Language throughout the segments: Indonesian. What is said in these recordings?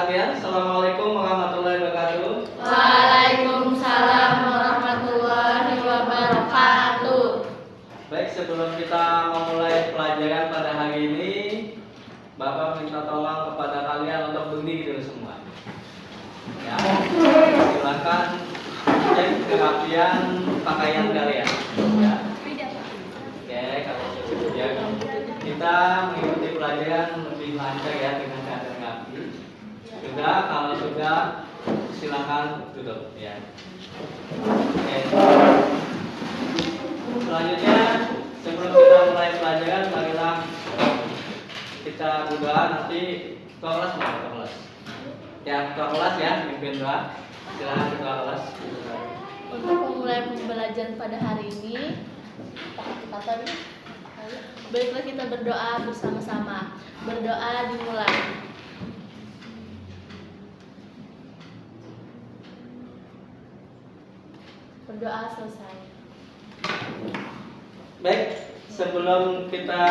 sekalian, Assalamualaikum warahmatullahi wabarakatuh. Waalaikumsalam warahmatullahi wabarakatuh. Baik, sebelum kita memulai pelajaran pada hari ini, Bapak minta tolong kepada kalian untuk berdiri dulu semua. Ya, silakan cek kerapian pakaian kalian. Ya. Oke, kalau sudah kita mengikuti pelajaran lebih lancar ya dengan keadaan rapi. Sudah, kalau sudah silakan duduk ya. Oke. Selanjutnya sebelum kita mulai pelajaran, marilah kita berdoa. Nanti kelas mau kelas. Ya, kelas ya, pimpin doa. Silakan ke kelas. Untuk memulai pembelajaran pada hari ini, baiklah kita berdoa bersama-sama. Berdoa dimulai. Berdoa selesai. Baik, sebelum kita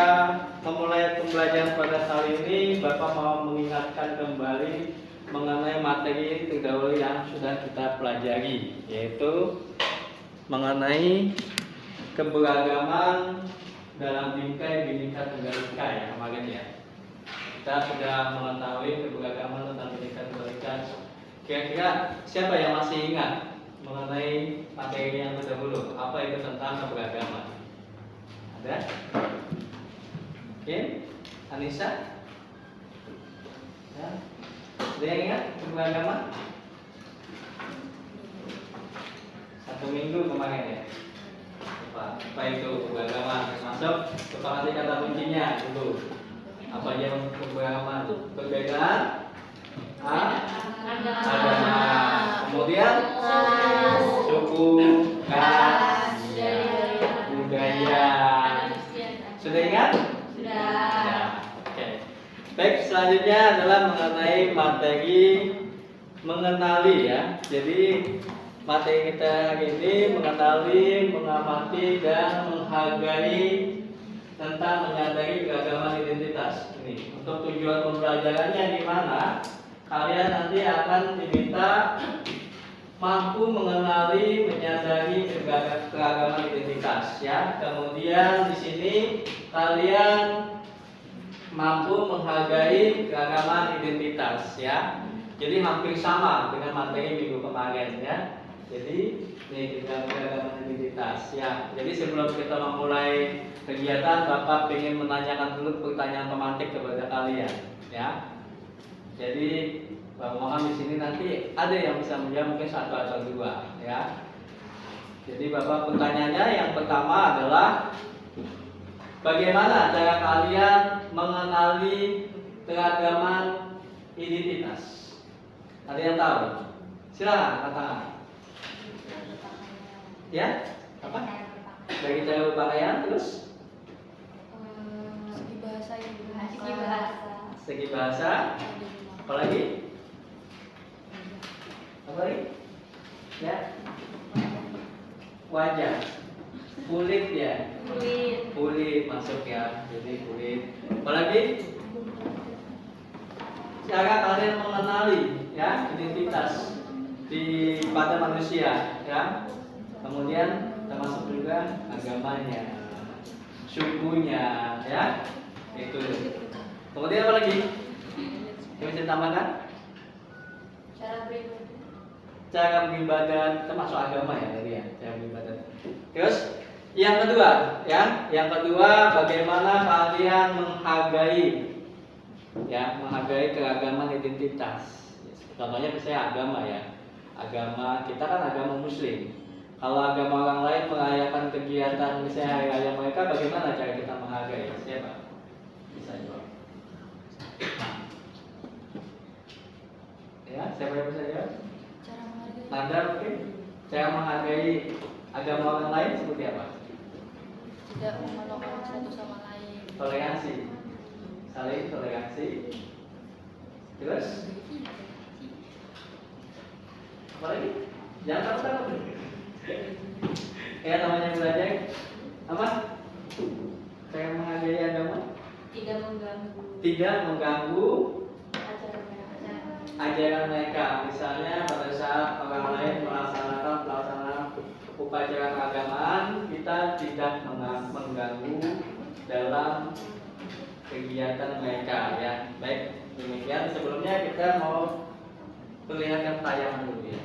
memulai pembelajaran pada kali ini, Bapak mau mengingatkan kembali mengenai materi terdahulu yang sudah kita pelajari, yaitu mengenai keberagaman dalam bingkai Bhinneka Tunggal Ika ya kemarin ya. Kita sudah mengetahui keberagaman tentang Bhinneka Tunggal Ika. Kira-kira siapa yang masih ingat mengenai materi yang terdahulu? Apa itu tentang keberagaman? Ada? Oke, Anissa? Ya. Ada yang ingat keberagaman? 1 minggu kemarin ya. Apa itu keberagaman? Masuk sepakati kata kuncinya dulu. Apa aja keberagaman? Perbedaan agama. Kemudian suku, ras, budaya. Sudah ingat? Sudah. Ya. Oke. Baik, selanjutnya adalah mengenai materi mengenali ya. Jadi materi kita hari ini mengenali, mengamati dan menghargai tentang menyadari keragaman identitas. Ini untuk tujuan pembelajarannya di mana kalian nanti akan diminta mampu mengenali, menyadari keragaman identitas ya. Kemudian di sini kalian mampu menghargai keragaman identitas ya. Jadi hampir sama dengan materi minggu kemarin ya. Jadi ini keragaman identitas ya. Jadi sebelum kita memulai kegiatan, Bapak ingin menanyakan dulu pertanyaan pemantik kepada kalian ya. Jadi Bang Moham di sini nanti ada yang bisa menjawab mungkin 1 atau 2 ya. Jadi Bapak pertanyaannya yang pertama adalah bagaimana cara kalian mengenali keragaman identitas? Ada yang tahu? Silakan katakan. Ya? Apa? Dari cara berpakaian terus? Segi bahasa yang Segi bahasa. Apalagi? Apa lagi? Ya. Wajah. Kulit ya. Kulit masuk ya. Jadi kulit. Apalagi? Cara kalian mengenali ya identitas pada manusia ya. Kemudian termasuk juga agamanya, sukunya ya. Itu. Kemudian apa lagi? Yang bisa ditambahkan? Cara beribadah termasuk agama ya tadi ya, cara beribadah. Terus yang kedua ya, yang kedua bagaimana kalian menghargai ya, menghargai keragaman identitas. Contohnya misalnya agama ya. Agama kita kan agama Muslim. Kalau agama orang lain merayakan kegiatan misalnya hari raya mereka, bagaimana cara kita menghargai? Siapa? Bisa jawab. Ya, siapa yang bisa jawab? Cara menghargai. Nanda mungkin cara menghargai agama orang lain seperti apa? Tidak menolong satu sama lain. Toleransi, saling toleransi. Terus? Apa lagi? Jangan takut. Ya namanya belajar apa? Cara menghargai agama? Tidak mengganggu Tidak mengganggu acara ajaran mereka. Misalnya pada saat orang lain melaksanakan pelaksanaan upacara keagamaan, kita tidak mengganggu dalam kegiatan mereka ya. Baik, demikian sebelumnya kita mau perlihatkan tayangan dulu ya.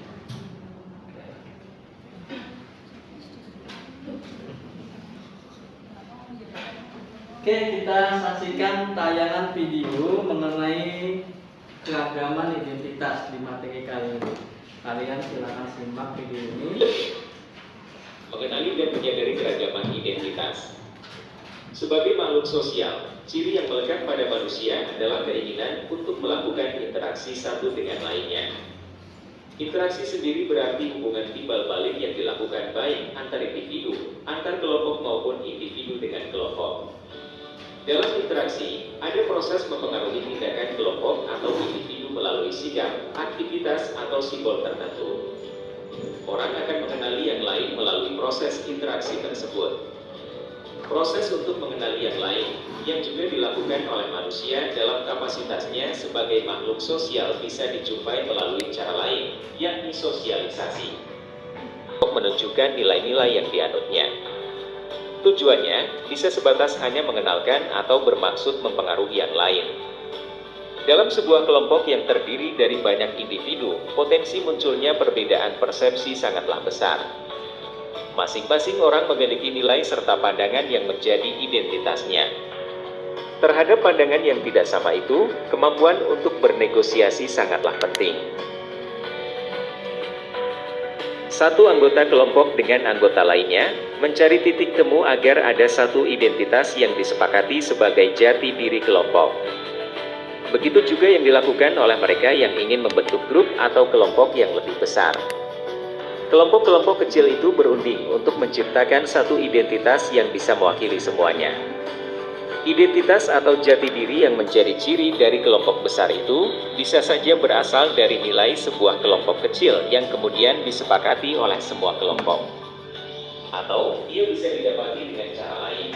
Oke, kita saksikan tayangan video mengenai keragaman identitas di materi kali ini. Kalian silakan simak video ini. Mengenali dan menyadari keragaman identitas. Sebagai makhluk sosial, ciri yang melekat pada manusia adalah keinginan untuk melakukan interaksi satu dengan lainnya. Interaksi sendiri berarti hubungan timbal balik yang dilakukan baik antar individu, antar kelompok maupun individu dengan kelompok. Dalam interaksi, ada proses mempengaruhi tindakan kelompok atau individu melalui sikap, aktivitas, atau simbol tertentu. Orang akan mengenali yang lain melalui proses interaksi tersebut. Proses untuk mengenali yang lain, yang juga dilakukan oleh manusia dalam kapasitasnya sebagai makhluk sosial bisa dijumpai melalui cara lain, yakni sosialisasi. Untuk menunjukkan nilai-nilai yang dianutnya. Tujuannya bisa sebatas hanya mengenalkan atau bermaksud mempengaruhi yang lain. Dalam sebuah kelompok yang terdiri dari banyak individu, potensi munculnya perbedaan persepsi sangatlah besar. Masing-masing orang memiliki nilai serta pandangan yang menjadi identitasnya. Terhadap pandangan yang tidak sama itu, kemampuan untuk bernegosiasi sangatlah penting. Satu anggota kelompok dengan anggota lainnya mencari titik temu agar ada satu identitas yang disepakati sebagai jati diri kelompok. Begitu juga yang dilakukan oleh mereka yang ingin membentuk grup atau kelompok yang lebih besar. Kelompok-kelompok kecil itu berunding untuk menciptakan satu identitas yang bisa mewakili semuanya. Identitas atau jati diri yang menjadi ciri dari kelompok besar itu bisa saja berasal dari nilai sebuah kelompok kecil yang kemudian disepakati oleh semua kelompok. Atau ia bisa didapati dengan cara lain.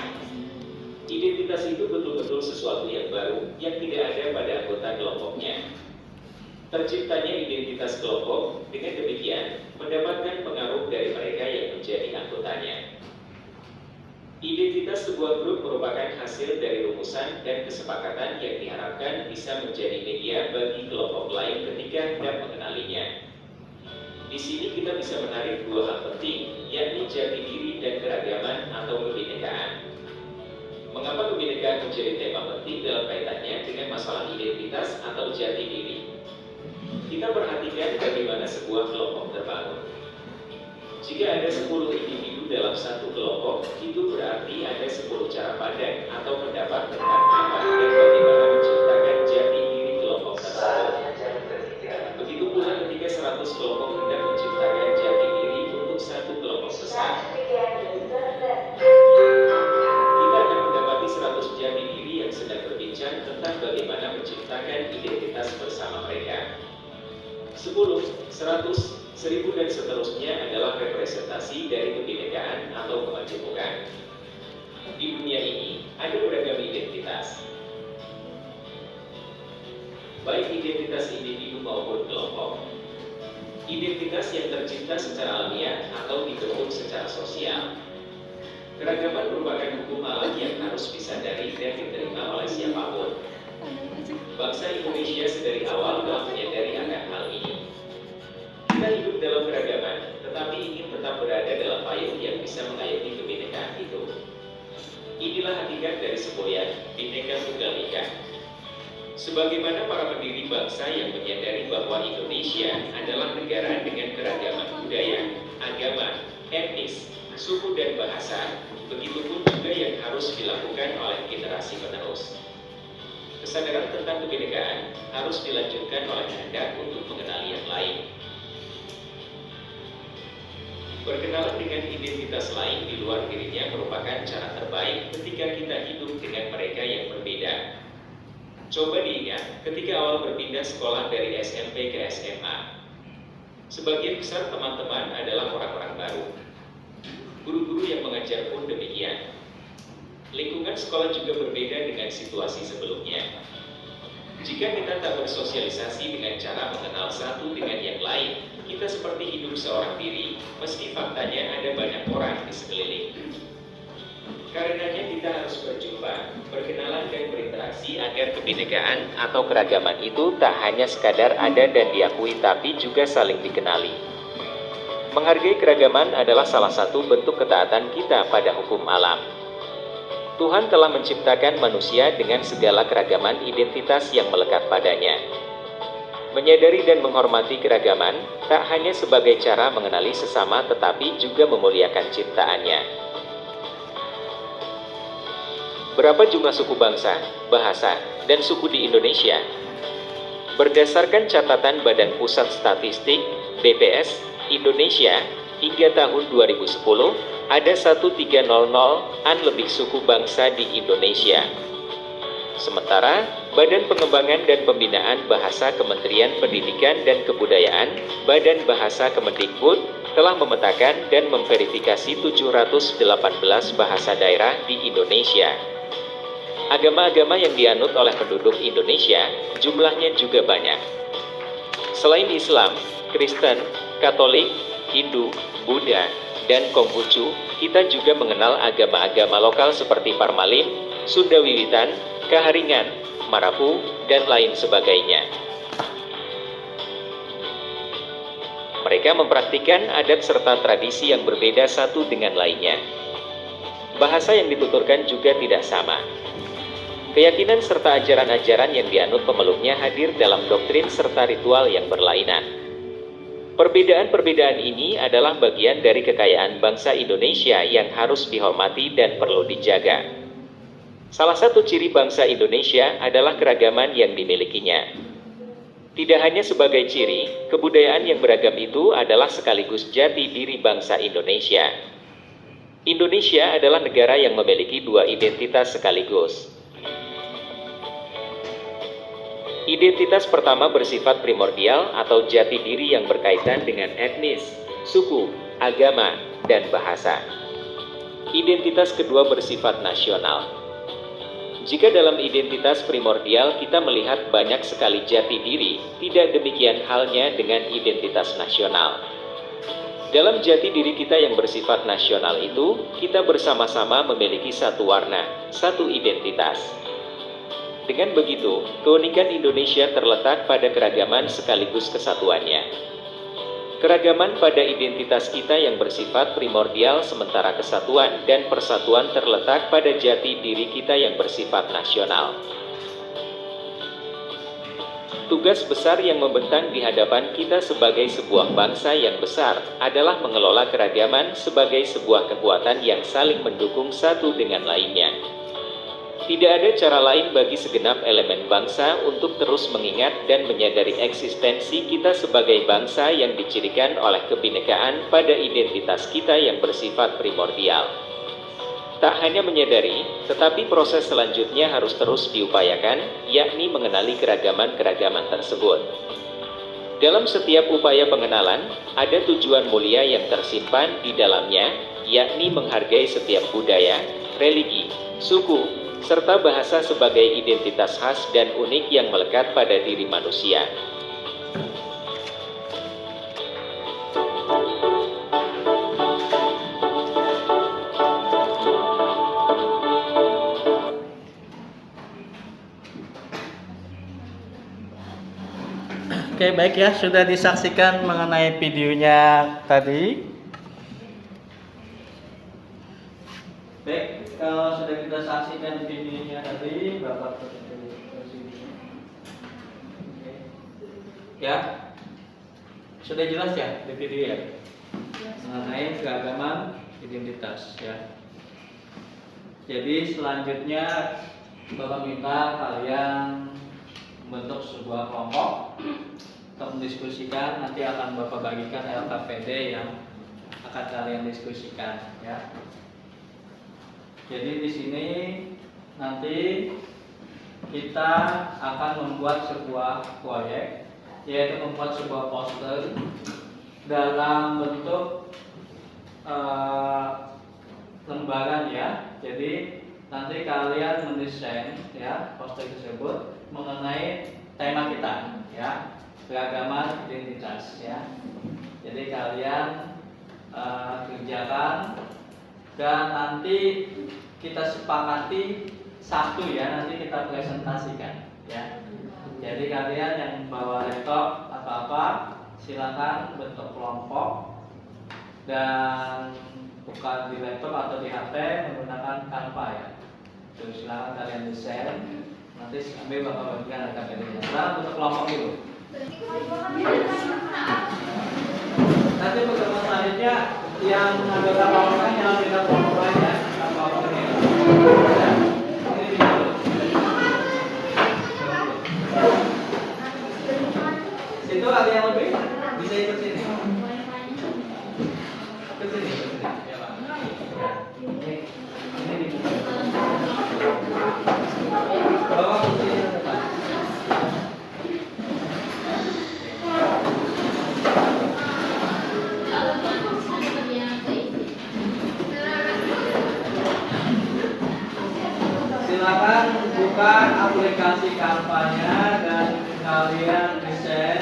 Identitas itu betul-betul sesuatu yang baru yang tidak ada pada anggota kelompoknya. Terciptanya identitas kelompok dengan demikian mendapatkan pengaruh dari mereka yang menjadi anggotanya. Identitas sebuah grup merupakan hasil dari rumusan dan kesepakatan yang diharapkan bisa menjadi media bagi kelompok lain ketika hendak mengenalinya. Di sini kita bisa menarik dua hal penting, yakni jati diri dan keragaman atau kebinekaan. Mengapa kebinekaan menjadi tema penting dalam kaitannya dengan masalah identitas atau jati diri? Kita perhatikan bagaimana sebuah kelompok terbangun. Jika ada 10 individu dalam satu kelompok, itu berarti ada 10 cara pandang atau pendapat tentang apa dan bagaimana menciptakan jati diri kelompok tersebut. Begitu pula ketika 100 kelompok hendak menciptakan jati diri untuk satu kelompok besar. Kita akan mendapati 100 jati diri yang sedang berbincang tentang bagaimana menciptakan identitas bersama mereka. 10, 100, 1000 dan seterusnya adalah representasi dari kebinekaan atau kemajemukan. Di dunia ini ada beragam identitas, baik identitas individu maupun kelompok. Identitas yang tercipta secara alamiah atau dibentuk secara sosial. Keragaman merupakan hukum alam yang harus disadari dan diterima oleh siapapun. Bangsa Indonesia sedari awal telah menyadari akan hal ini. Kita hidup dalam keragaman, tetapi ingin tetap berada dalam payung yang bisa mengayomi kebinekaan itu. Inilah hakikat dari semboyan Bhinneka Tunggal Ika. Sebagaimana para pendiri bangsa yang menyadari bahwa Indonesia adalah negara dengan keragaman budaya, agama, etnis, suku dan bahasa, begitupun juga yang harus dilakukan oleh generasi penerus. Kesadaran tentang kebinekaan harus dilanjutkan oleh kehendak untuk mengenali yang lain. Berkenalan dengan identitas lain di luar dirinya merupakan cara terbaik ketika kita hidup dengan mereka yang berbeda. Coba diingat ketika awal berpindah sekolah dari SMP ke SMA. Sebagian besar teman-teman adalah orang-orang baru. Guru-guru yang mengajar pun demikian. Lingkungan sekolah juga berbeda dengan situasi sebelumnya. Jika kita tak bersosialisasi dengan cara mengenal satu dengan yang lain, kita seperti hidup seorang diri, meski faktanya ada banyak orang di sekeliling. Karenanya kita harus berjumpa, berkenalan dan berinteraksi agar kebinekaan atau keragaman itu tak hanya sekadar ada dan diakui tapi juga saling dikenali. Menghargai keragaman adalah salah satu bentuk ketaatan kita pada hukum alam. Tuhan telah menciptakan manusia dengan segala keragaman identitas yang melekat padanya. Menyadari dan menghormati keragaman, tak hanya sebagai cara mengenali sesama tetapi juga memuliakan ciptaannya. Berapa jumlah suku bangsa, bahasa, dan suku di Indonesia? Berdasarkan catatan Badan Pusat Statistik, BPS, Indonesia, hingga tahun 2010, ada 1300-an lebih suku bangsa di Indonesia. Sementara, Badan Pengembangan dan Pembinaan Bahasa Kementerian Pendidikan dan Kebudayaan, Badan Bahasa Kemendikbud, telah memetakan dan memverifikasi 718 bahasa daerah di Indonesia. Agama-agama yang dianut oleh penduduk Indonesia, jumlahnya juga banyak. Selain Islam, Kristen, Katolik, Hindu, Buddha, dan Konghucu, kita juga mengenal agama-agama lokal seperti Parmalim, Sunda Wiwitan, Kaharingan, Marapu, dan lain sebagainya. Mereka mempraktikkan adat serta tradisi yang berbeda satu dengan lainnya. Bahasa yang dituturkan juga tidak sama. Keyakinan serta ajaran-ajaran yang dianut pemeluknya hadir dalam doktrin serta ritual yang berlainan. Perbedaan-perbedaan ini adalah bagian dari kekayaan bangsa Indonesia yang harus dihormati dan perlu dijaga. Salah satu ciri bangsa Indonesia adalah keragaman yang dimilikinya. Tidak hanya sebagai ciri, kebudayaan yang beragam itu adalah sekaligus jati diri bangsa Indonesia. Indonesia adalah negara yang memiliki dua identitas sekaligus. Identitas pertama bersifat primordial atau jati diri yang berkaitan dengan etnis, suku, agama, dan bahasa. Identitas kedua bersifat nasional. Jika dalam identitas primordial kita melihat banyak sekali jati diri, tidak demikian halnya dengan identitas nasional. Dalam jati diri kita yang bersifat nasional itu, kita bersama-sama memiliki satu warna, satu identitas. Dengan begitu, keunikan Indonesia terletak pada keragaman sekaligus kesatuannya. Keragaman pada identitas kita yang bersifat primordial sementara kesatuan dan persatuan terletak pada jati diri kita yang bersifat nasional. Tugas besar yang membentang di hadapan kita sebagai sebuah bangsa yang besar adalah mengelola keragaman sebagai sebuah kekuatan yang saling mendukung satu dengan lainnya. Tidak ada cara lain bagi segenap elemen bangsa untuk terus mengingat dan menyadari eksistensi kita sebagai bangsa yang dicirikan oleh kebinekaan pada identitas kita yang bersifat primordial. Tak hanya menyadari, tetapi proses selanjutnya harus terus diupayakan, yakni mengenali keragaman-keragaman tersebut. Dalam setiap upaya pengenalan, ada tujuan mulia yang tersimpan di dalamnya, yakni menghargai setiap budaya, religi, suku, serta bahasa sebagai identitas khas dan unik yang melekat pada diri manusia. Oke, baik ya, sudah disaksikan mengenai videonya tadi. Baik, kalau sudah kita saksikan videonya tadi, Bapak ya, sudah jelas ya di video ya mengenai keragaman identitas ya. Jadi selanjutnya Bapak minta kalian membentuk sebuah kelompok untuk mendiskusikan. Nanti akan Bapak bagikan LKPD yang akan kalian diskusikan ya. Jadi di sini nanti kita akan membuat sebuah proyek, yaitu membuat sebuah poster dalam bentuk lembaran ya. Jadi nanti kalian mendesain ya poster tersebut mengenai tema kita, ya, keragaman identitas, ya. Jadi kalian kerjakan dan nanti kita sepakati satu ya, nanti kita presentasikan, ya. Jadi kalian yang bawa laptop atau apa, silakan bentuk kelompok dan buka di laptop atau di HP menggunakan Canva ya. Terus silakan kalian desain, nanti kami bakal bagikan RKPD-nya. Sekarang bentuk kelompok dulu. Nanti pertemuan selanjutnya yang anggota kelompoknya yang tidak kelompok lain ya, kelompok ini. Ya. Ini dulu. Situ ada yang lebih bisa ikut sini. Ikut sini, ikut sini. Ya, Pak. Ini dibuka. Bawa ke sini depan. Silakan buka aplikasi Canva-nya dan kalian desain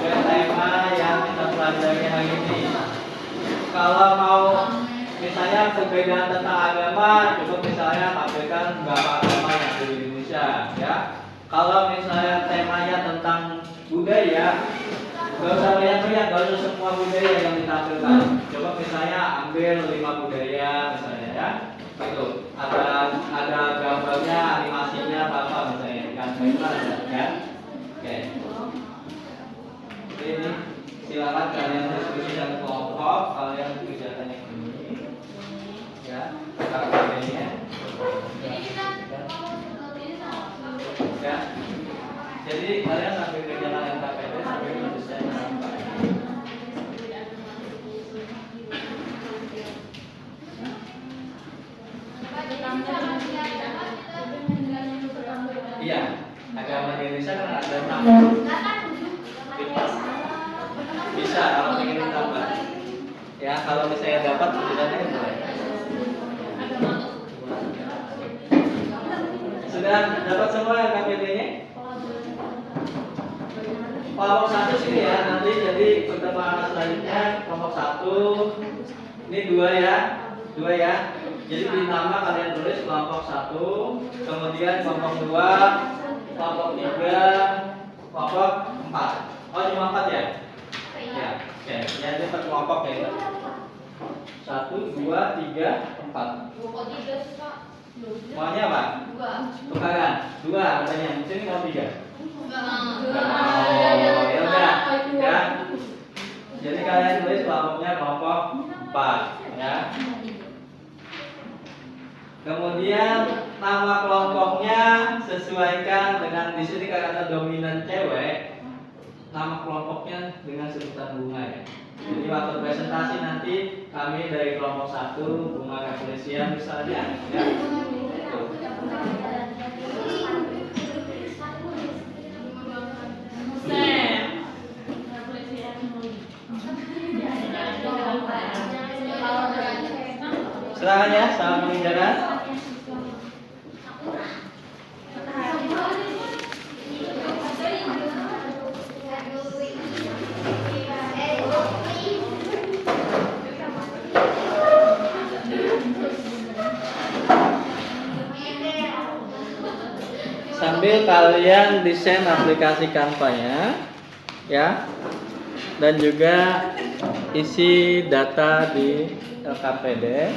tema yang kita pelajari hari ini. Kalau mau misalnya perbedaan tentang agama, cukup misalnya tampilkan beberapa agama yang ada di Indonesia, ya. Kalau misalnya temanya tentang budaya, gak usah banyak-banyak, gak usah semua budaya yang ditampilkan. Coba misalnya ambil 5 budaya misalnya, ya. Itu ada gambarnya, animasinya apa misalnya, kan ada, ya. Oke. Ini silakan kalian diskusi dan kelompok, kalian kerjakan yang ini, ya. Karya-karyanya. Ya. Jadi kalian sambil kerjakan LKPD sambil desain gambar. Iya, agama Indonesia kan ada 6. Bisa kalau ingin ditambah. Ya, kalau misalnya dapat setidaknya boleh. Sudah dapat semua KPD-nya? Kelompok 1 sini ya, nanti jadi pertemuan selanjutnya kelompok 1. Ini 2 ya. 2 ya. Jadi di nama kalian tulis kelompok 1, kemudian kelompok 2, kelompok 3, kelompok 4. Oh, cuma 4 ya? Ya, oke. Ya, ini per kelompok ya. 1, 2, 3, 4. Semuanya apa? Tukaran. 2 katanya. Sini mau 3. Oh, ya udah. Ya. Jadi kalian tulis kelompoknya kelompok 4, ya. Kemudian nama kelompoknya sesuaikan dengan di sini karena dominan cewek, nama kelompoknya dengan sebutan bunga ya. Jadi waktu presentasi nanti kami dari kelompok 1 bunga Rafflesia misalnya, ya. Silakan ya, salam menginjakan. Sambil kalian desain aplikasi Canva-nya, ya, dan juga isi data di LKPD.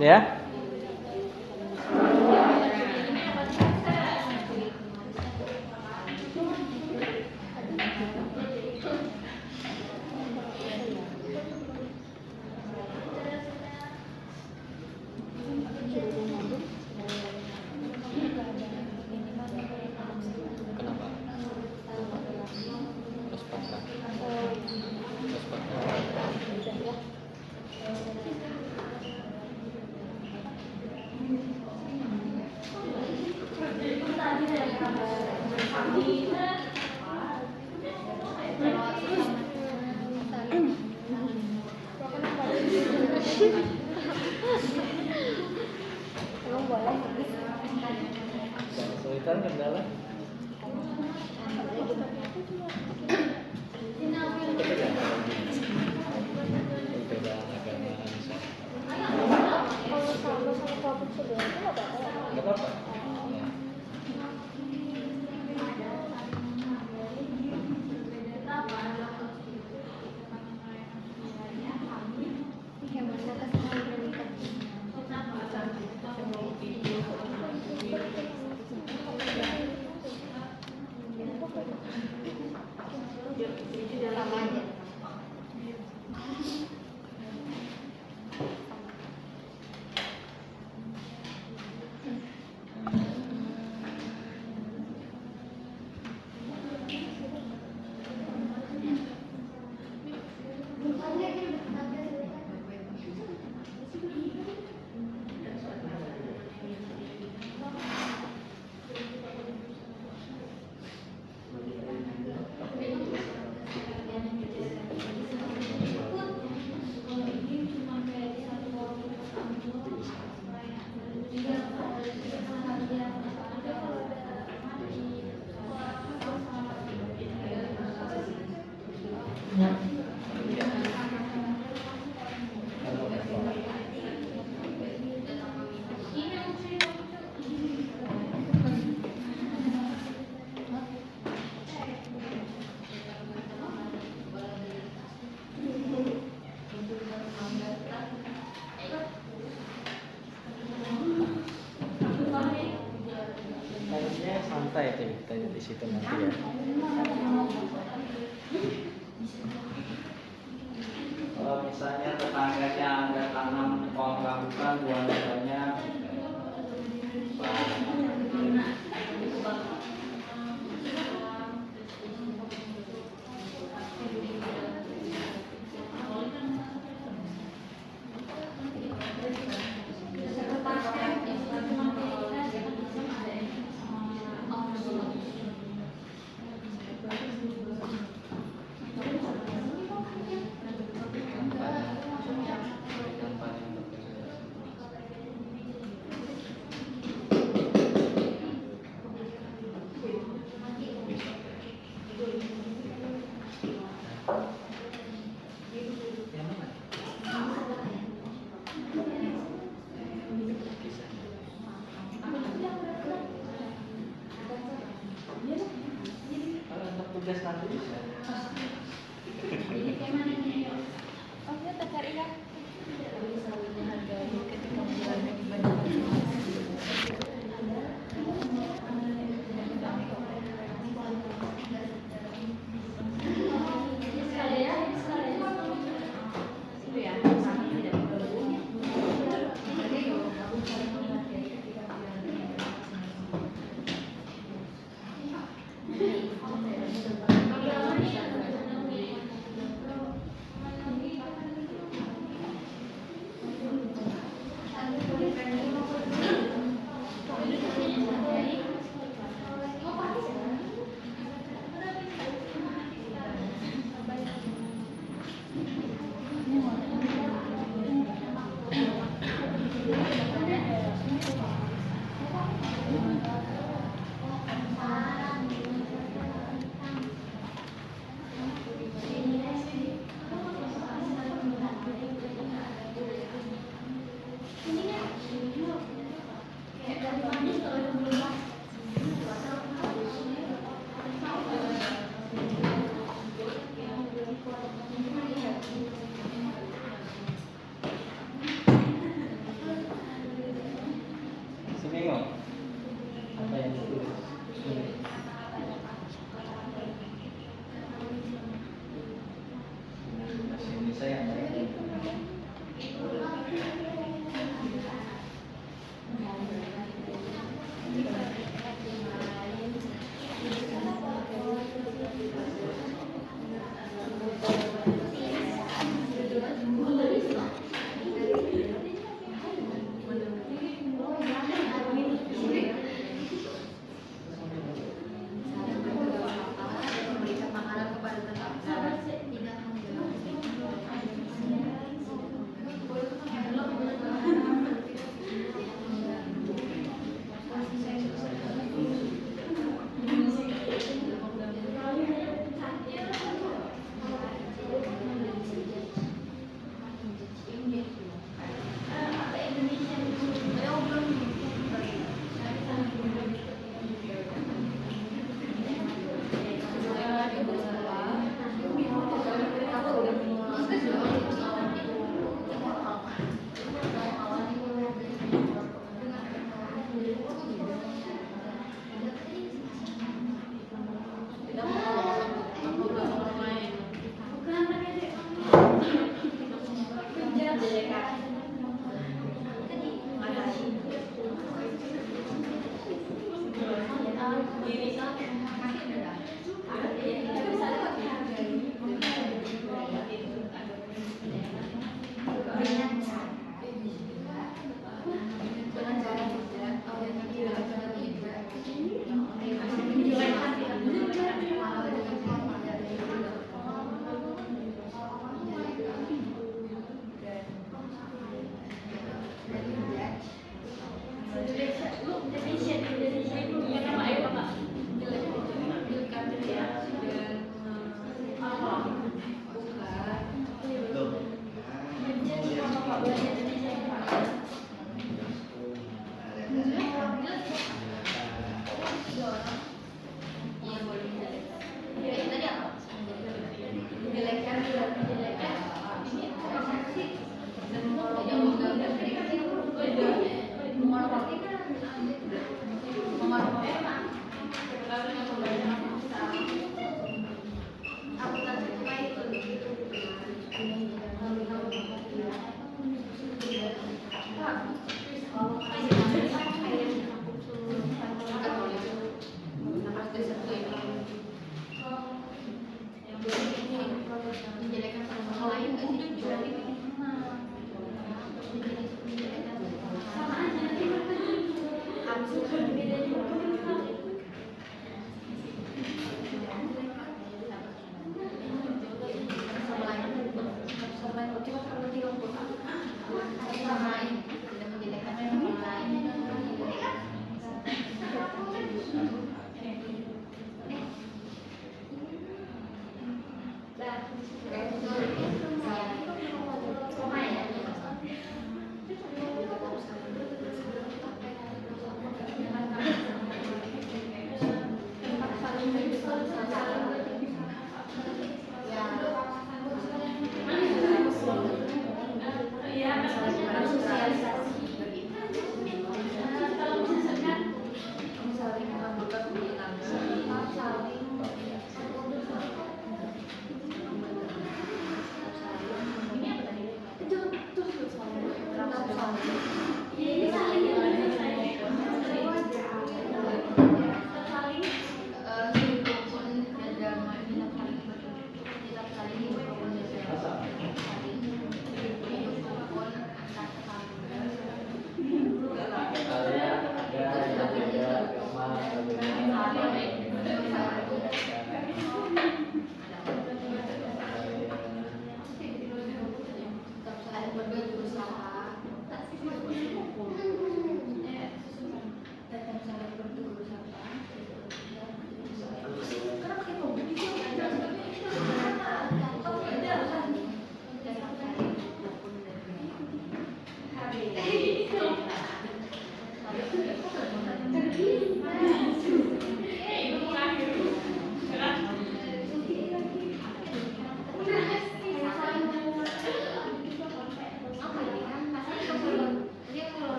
Ya. Kenapa? Terus patah. Terus patah. Emang boleh? Kesulitan kendala. Perbedaan agama Kalau sama kelompok sebelah itu nggak apa-apa. nggak apa-apa. Ya. Yang mana kesalahan kita? Sama aja. Harusnya santai tuh kita di situ nanti ya. Kalau misalnya tetangganya ada tanam pohon rambutan buah banyak, kalau untuk tugas nanti bisa. Oh, dia tercari kan?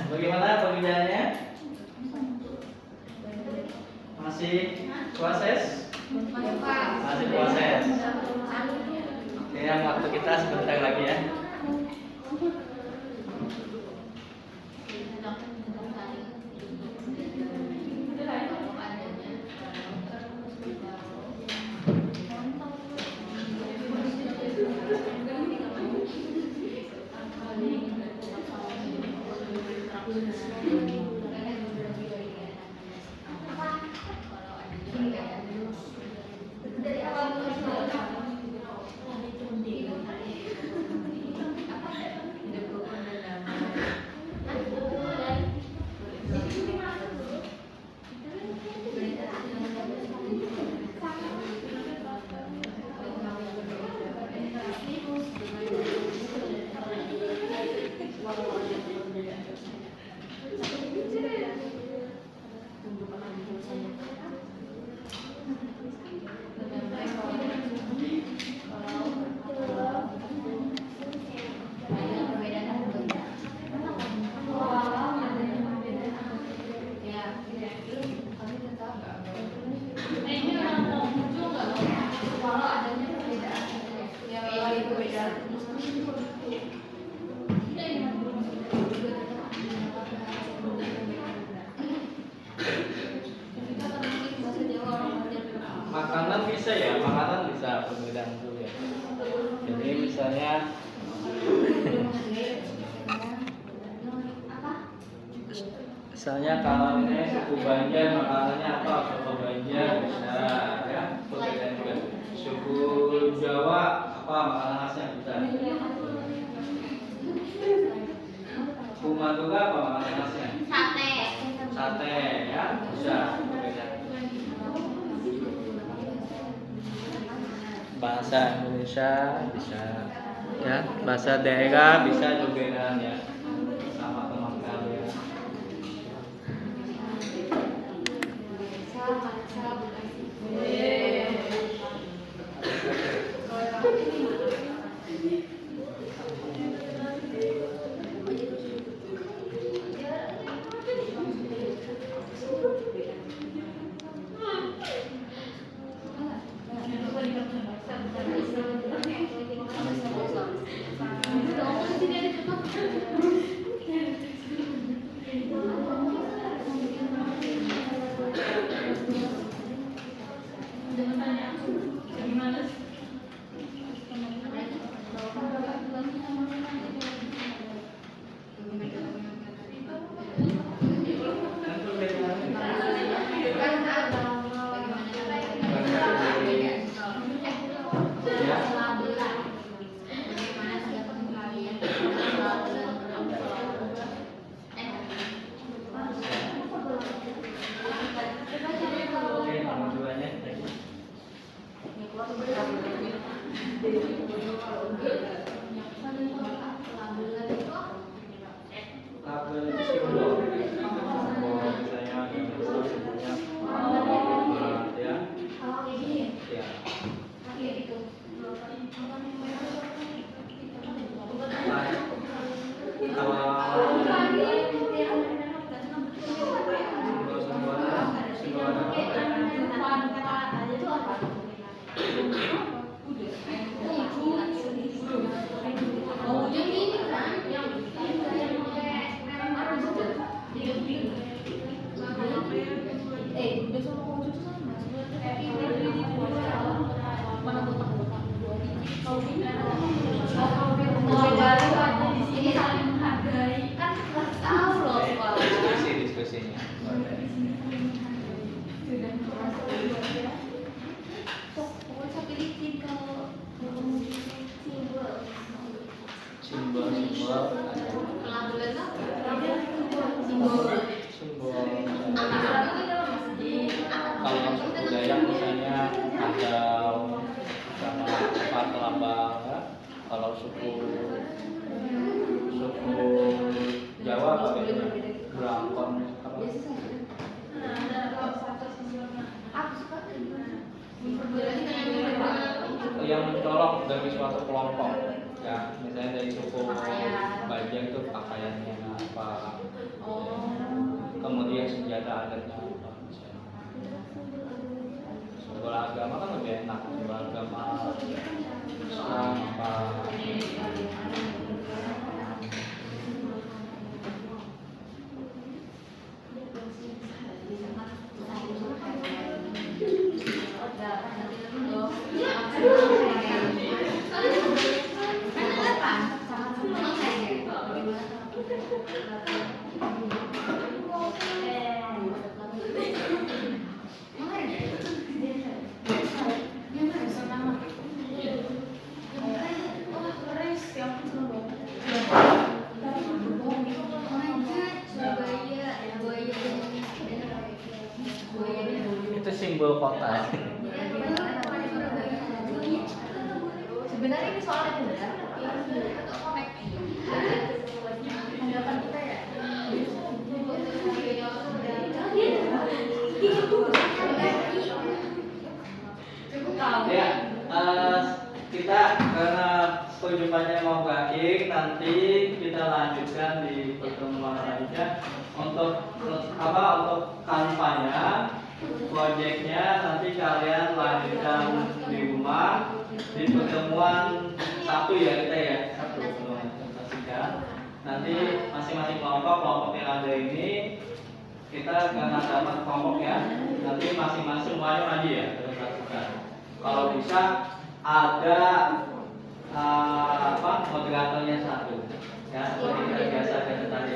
Bagaimana pekerjaannya? Masih proses? Masih proses. Ini yang waktu kita sebentar lagi ya. Makanan bisa ya, makanan bisa perbedaan dulu ya. Jadi misalnya kalau ini suku Banjar makanannya apa? Soto Banjar bisa ya, perbedaan juga. Suku Jawa apa makanan khasnya bisa. Suku Madura apa makanan khasnya? Sate. Sate ya, bisa perbedaan. Bahasa Indonesia bisa ya, bahasa daerah bisa juga ya, sama teman kalian. Diskusinya. Kalau suku Dayak misalnya ada sama apa kelambang ya. Kalau suku Jawa apa ya? Berangkon apa? Yang mencolok dari suatu kelompok ya, misalnya dari suku Bajang itu pakaiannya apa, kemudian senjata adatnya apa misalnya. Simbol agama kan lebih enak, simbol agama Islam apa. Itu simbol kota. Sebenarnya ini soalnya benar, anggapan kita ya. Ya, kita karena perjumpaannya mau berakhir, nanti kita lanjutkan di pertemuan selanjutnya untuk kampanye proyeknya nanti kalian lanjutkan di rumah di pertemuan satu ya kita ya satu presentasikan. Nanti masing-masing kelompok yang ada ini kita karena dapat kelompok ya, nanti masing-masing semuanya maju ya presentasikan. Kalau bisa ada moderatornya satu ya, seperti kita biasa tadi.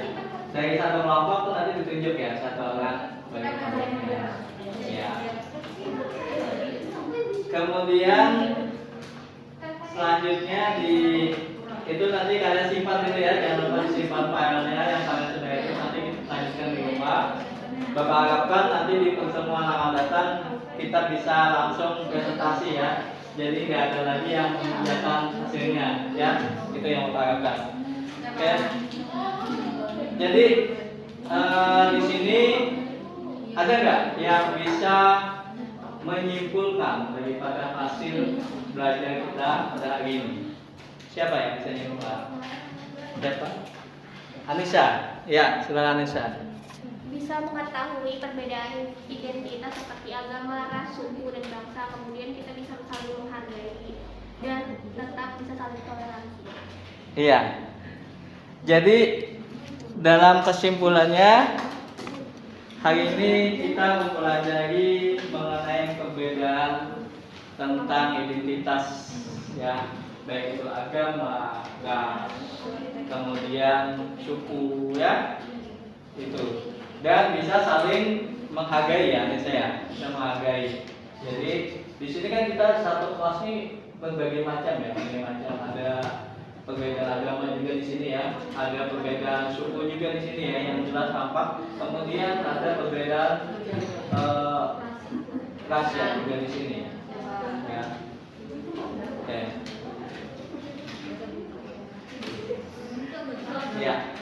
Dari satu kelompok tuh nanti ditunjuk ya satu orang bagi kelompoknya. Ya. Kemudian selanjutnya itu nanti kalian simpan itu ya, jangan lupa disimpan filenya yang kalian sudah itu, nanti lanjutkan di rumah. Bapak harapkan nanti di pertemuan akan datang kita bisa langsung presentasi ya, jadi nggak ada lagi yang menunjukkan hasilnya ya, itu yang Bapak harapkan. Oke. Jadi di sini ada nggak yang bisa menyimpulkan daripada hasil belajar kita pada hari ini? Siapa yang bisa menyimpulkan? Siapa? Anissa. Ya, silakan Anissa. Bisa mengetahui perbedaan identitas seperti agama, ras, suku, dan bangsa. Kemudian kita bisa saling menghargai dan tetap bisa saling toleransi. Iya. Jadi dalam kesimpulannya hari ini kita mempelajari mengenai perbedaan tentang identitas, ya, baik itu agama, ras, kemudian suku, ya, itu, dan bisa saling menghargai, ya, saya bisa menghargai. Jadi di sini kan kita satu kelas ini berbagai macam, ya, berbagai macam. Ada perbedaan agama juga di sini, ya, ada perbedaan suku juga di sini, ya, yang jelas tampak. Kemudian ada perbedaan ras juga di sini, ya. Oke. Ya,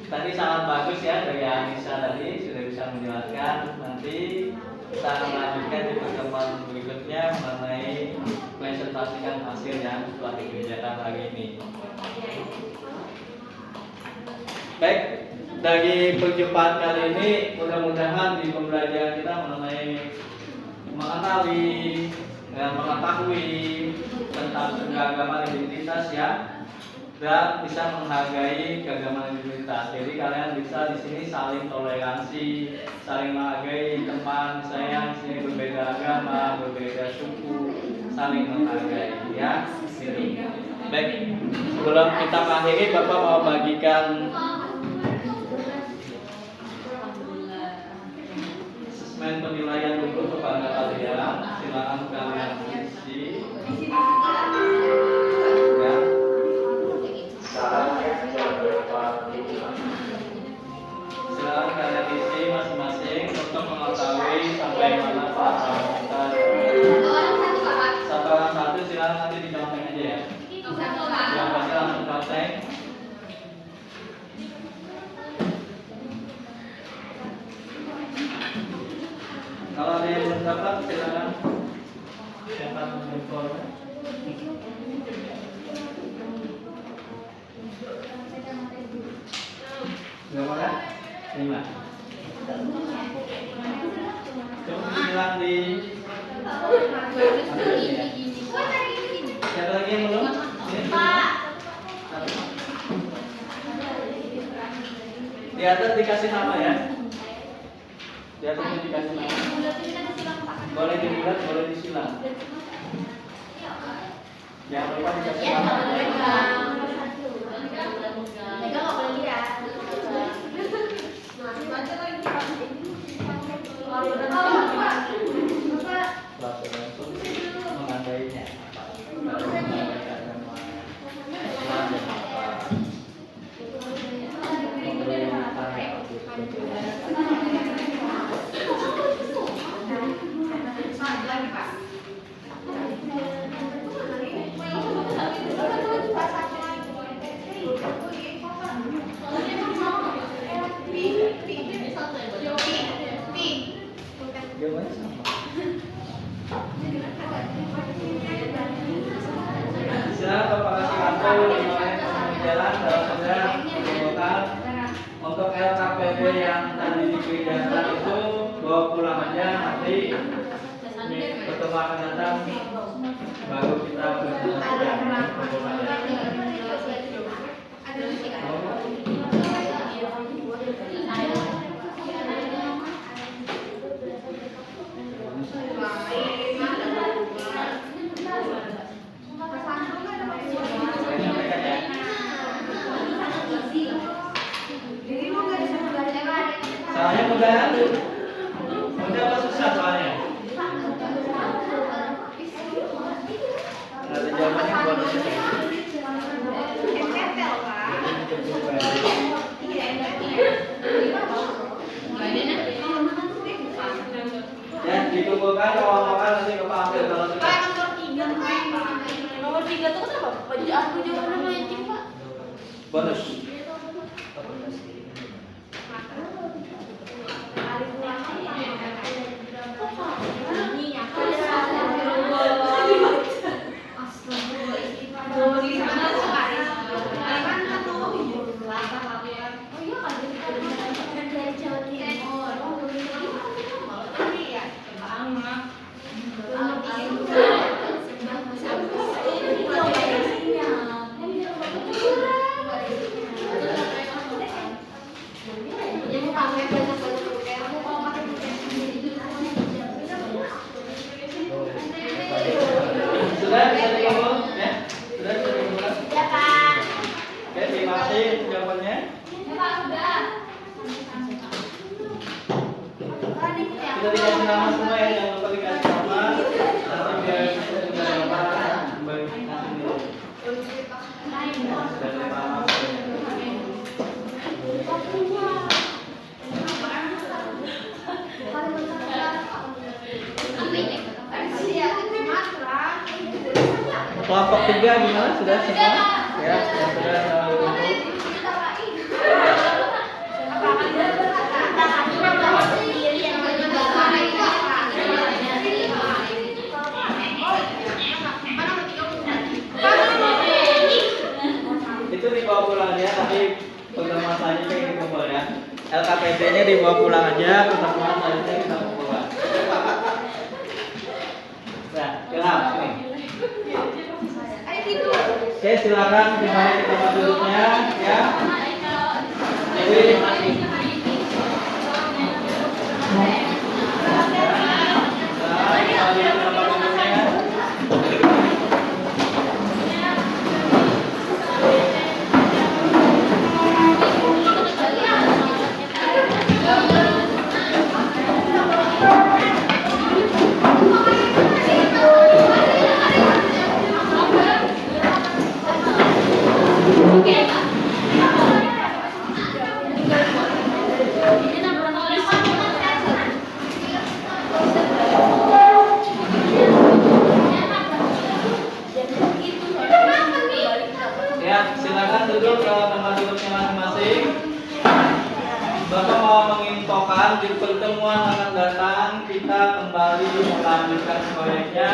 tadi sangat bagus, ya, dari Anissa tadi sudah bisa menjelaskan. Nanti kita akan lanjutkan di pertemuan berikutnya mengenai presentasikan hasil yang telah dikerjakan hari ini. Baik, dari perjumpaan kali ini mudah-mudahan di pembelajaran kita mengenai mengenali dan mengetahui tentang keagamaan identitas, ya, dan bisa menghargai keagamaan identitas. Jadi kalian bisa di sini saling toleransi, saling menghargai teman saya, di sini berbeda agama, berbeda suku, saling menghargai, ya. Gitu. Baik, sebelum kita mengakhiri, Bapak mau bagikan asesmen penilaian dulu kepada kalian. Silakan kalian isi. Ya. Silakan kalian isi masing-masing untuk mengetahui sampai mana paham kita. Sabaran satu silakan nanti dicontek aja, ya. Yang pasti langsung contek. Kalau ada yang belum dapat silakan silakan menginformasi. Enggak makan? Lima. Coba bilang di. Siapa lagi yang belum? Di atas dikasih nama, ya. Di atasnya dikasih nama. Boleh dibulat, boleh disilang. Jangan lupa dikasih nama. Langsung mengandainya. Silakan Bapak kasih kartu 5 menit sebelum jalan dalam segera mengumpulkan. Untuk LKPD yang tadi dikerjakan itu bawa pulang aja, nanti pertemuan akan datang baru kita soalnya mudah apa susah soalnya? Ada jawabannya buat ya, dikumpulkan kawan-kawan nanti ke Pak Ambil kalau sudah. Nomor 3 itu kenapa? Aku juga namanya Cing, Pak. Bonus. dari Mama. Kelompok 3 gimana? Sudah semua? Ya, yang sudah kumpul. Itu dibawa pulang aja, tapi pertemuan selanjutnya kita kumpul ya. LKPD-nya dibawa pulang aja, pertemuan selanjutnya kita kumpul. Nah, kenal sini. Oke, silakan kembali ke tempat duduknya ya. Jadi ya, silakan duduk ke tempat duduknya masing-masing. Bapak mau menginfokan di pertemuan akan datang kita kembali melanjutkan proyeknya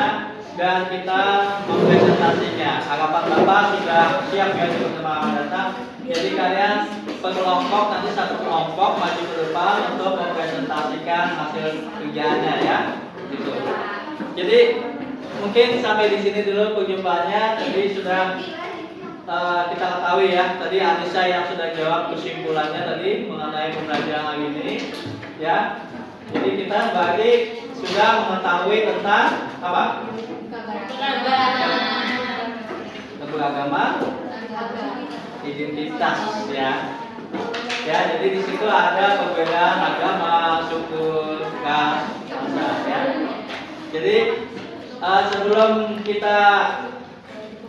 dan kita mempresentasinya. Harapan Bapak sudah siap ya di pertemuan akan datang. Jadi kalian berkelompok, nanti satu kelompok maju ke depan untuk mempresentasikan hasil kerjaannya ya. Gitu. Jadi mungkin sampai di sini dulu perjumpaannya. Tadi sudah kita ketahui ya, tadi Anissa yang sudah jawab kesimpulannya tadi mengenai pembelajaran hari ini ya. Jadi kita bagi sudah mengetahui tentang apa? Keberagaman, identitas ya. Ya, jadi di situ ada perbedaan agama, suku, ras, bangsa ya. Jadi sebelum kita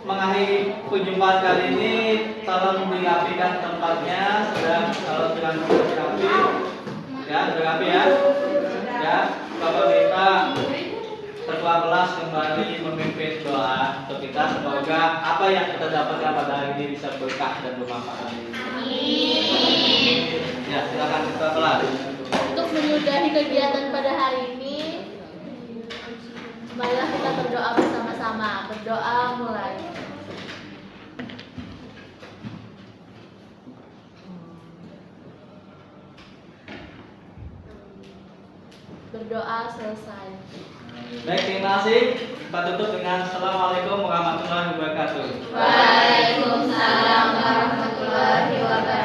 mengakhiri perjumpaan kali ini, tolong dirapikan tempatnya. Kalau sudah rapi, ya rapi ya. Ya, Bapak minta ketua kelas kembali memimpin doa untuk kita. Semoga apa yang kita dapatkan pada hari ini bisa berkah dan bermanfaat. Ya, silakan ketua kelas. Untuk menyudahi kegiatan pada hari ini, marilah kita berdoa bersama-sama. Berdoa mulai. Berdoa selesai. Baik, terima kasih. Kita tutup dengan Assalamualaikum warahmatullahi wabarakatuh. Waalaikumsalam warahmatullahi wabarakatuh.